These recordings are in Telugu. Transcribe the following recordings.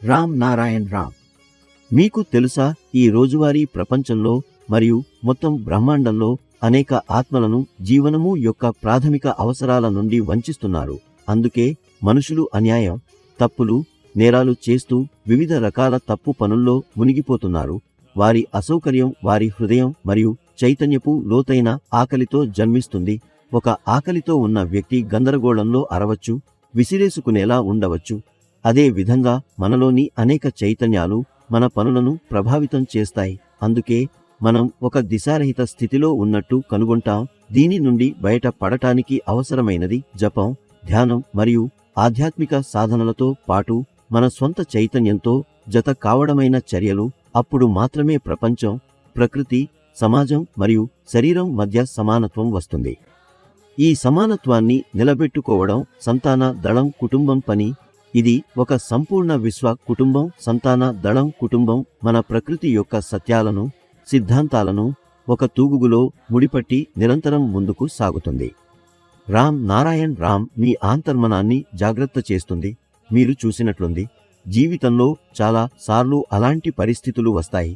రామ్ నారాయణ్ రామ్. మీకు తెలుసా, ఈ రోజువారీ ప్రపంచంలో మరియు మొత్తం బ్రహ్మాండంలో అనేక ఆత్మలను జీవనము యొక్క ప్రాథమిక అవసరాల నుండి వంచిస్తున్నారు. అందుకే మనుషులు అన్యాయం, తప్పులు, నేరాలు చేస్తూ వివిధ రకాల తప్పు పనుల్లో మునిగిపోతున్నారు. వారి అసౌకర్యం వారి హృదయం మరియు చైతన్యపు లోతైన ఆకలితో జన్మిస్తుంది. ఒక ఆకలితో ఉన్న వ్యక్తి గందరగోళంలో అరవచ్చు, విసిరేసుకునేలా ఉండవచ్చు. అదే విధంగా మనలోని అనేక చైతన్యాలు మన పనులను ప్రభావితం చేస్తాయి. అందుకే మనం ఒక దిశారహిత స్థితిలో ఉన్నట్టు కనుగొంటాం. దీని నుండి బయట పడటానికి అవసరమైనది జపం, ధ్యానం మరియు ఆధ్యాత్మిక సాధనలతో పాటు మన స్వంత చైతన్యంతో జత కావడమైన చర్యలు. అప్పుడు మాత్రమే ప్రపంచం, ప్రకృతి, సమాజం మరియు శరీరం మధ్య సమానత్వం వస్తుంది. ఈ సమానత్వాన్ని నిలబెట్టుకోవడం సంతాన దళం కుటుంబం పని. ఇది ఒక సంపూర్ణ విశ్వ కుటుంబం. సంతాన దళం కుటుంబం మన ప్రకృతి యొక్క సత్యాలను, సిద్ధాంతాలను ఒక తూగుగులో ముడిపట్టి నిరంతరం ముందుకు సాగుతుంది. రామ్ నారాయణ్ రామ్ మీ ఆంతర్మనాన్ని జాగ్రత్త చేస్తుంది. మీరు చూసినట్లుంది, జీవితంలో చాలా సార్లు అలాంటి పరిస్థితులు వస్తాయి.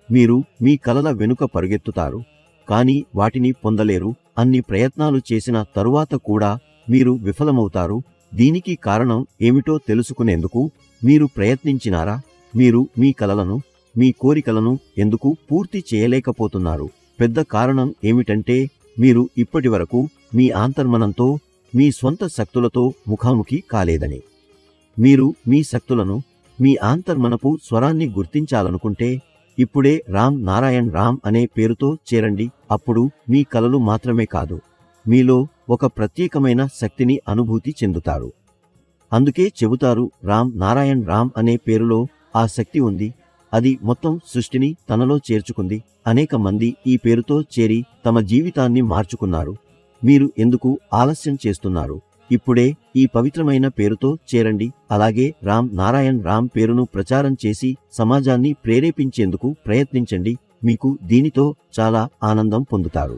మీరు మీ కలల వెనుక పరుగెత్తుతారు, కానీ వాటిని పొందలేరు. అన్ని ప్రయత్నాలు చేసిన తరువాత కూడా మీరు విఫలమవుతారు. దీనికి కారణం ఏమిటో తెలుసుకునేందుకు మీరు ప్రయత్నించినారా? మీరు మీ కలలను, మీ కోరికలను ఎందుకు పూర్తి చేయలేకపోతున్నారు? పెద్ద కారణం ఏమిటంటే మీరు ఇప్పటివరకు మీ ఆంతర్మనంతో, మీ స్వంత శక్తులతో ముఖాముఖి కాలేదని. మీరు మీ శక్తులను, మీ ఆంతర్మనపు స్వరాన్ని గుర్తించాలనుకుంటే ఇప్పుడే రామ్ నారాయణ్ రామ్ అనే పేరుతో చేరండి. అప్పుడు మీ కలలు మాత్రమే కాదు, మీలో ఒక ప్రత్యేకమైన శక్తిని అనుభూతి చెందుతారు. అందుకే చెబుతారు, రామ్ నారాయణ్ రామ్ అనే పేరులో ఆ శక్తి ఉంది. అది మొత్తం సృష్టిని తనలో చేర్చుకుంది. అనేక మంది ఈ పేరుతో చేరి తమ జీవితాన్ని మార్చుకున్నారు. మీరు ఎందుకు ఆలస్యం చేస్తున్నారు? ఇప్పుడే ఈ పవిత్రమైన పేరుతో చేరండి. అలాగే రామ్ నారాయణ్ రామ్ పేరును ప్రచారం చేసి సమాజాన్ని ప్రేరేపించేందుకు ప్రయత్నించండి. మీకు దీనితో చాలా ఆనందం పొందుతారు.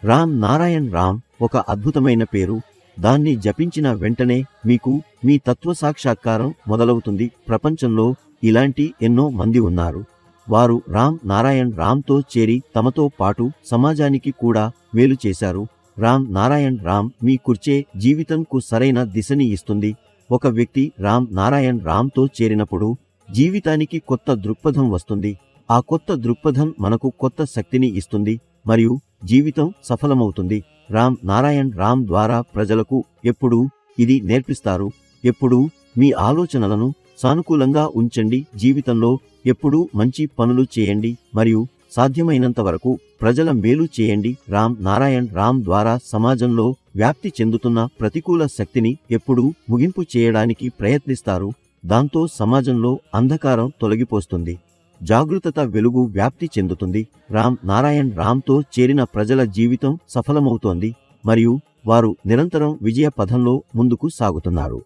రామ్ నారాయణ్ రామ్ ఒక అద్భుతమైన పేరు. దాన్ని జపించిన వెంటనే మీకు మీ తత్వ సాక్షాత్కారం మొదలవుతుంది. ప్రపంచంలో ఇలాంటి ఎన్నో మంది ఉన్నారు. వారు రామ్ నారాయణ్ రామ్తో చేరి తమతో పాటు సమాజానికి కూడా మేలు చేశారు. రామ్ నారాయణ్ రామ్ మీ కూర్చే జీవితంకు సరైన దిశని ఇస్తుంది. ఒక వ్యక్తి రామ్ నారాయణ్ రామ్తో చేరినప్పుడు జీవితానికి కొత్త దృక్పథం వస్తుంది. ఆ కొత్త దృక్పథం మనకు కొత్త శక్తిని ఇస్తుంది మరియు జీవితం సఫలమవుతుంది. రామ్ నారాయణ్ రామ్ ద్వారా ప్రజలకు ఎప్పుడూ ఇది నేర్పిస్తారు. ఎప్పుడూ మీ ఆలోచనలను సానుకూలంగా ఉంచండి. జీవితంలో ఎప్పుడూ మంచి పనులు చేయండి మరియు సాధ్యమైనంత వరకు ప్రజల మేలు చేయండి. రామ్ నారాయణ్ రామ్ ద్వారా సమాజంలో వ్యాప్తి చెందుతున్న ప్రతికూల శక్తిని ఎప్పుడూ ముగింపు చేయడానికి ప్రయత్నిస్తారు. దాంతో సమాజంలో అంధకారం తొలగిపోతుంది, జాగృతత వెలుగు వ్యాప్తి చెందుతుంది. రామ్ నారాయణ్ రామ్తో చేరిన ప్రజల జీవితం సఫలమవుతోంది మరియు వారు నిరంతరం విజయ పథంలో ముందుకు సాగుతున్నారు.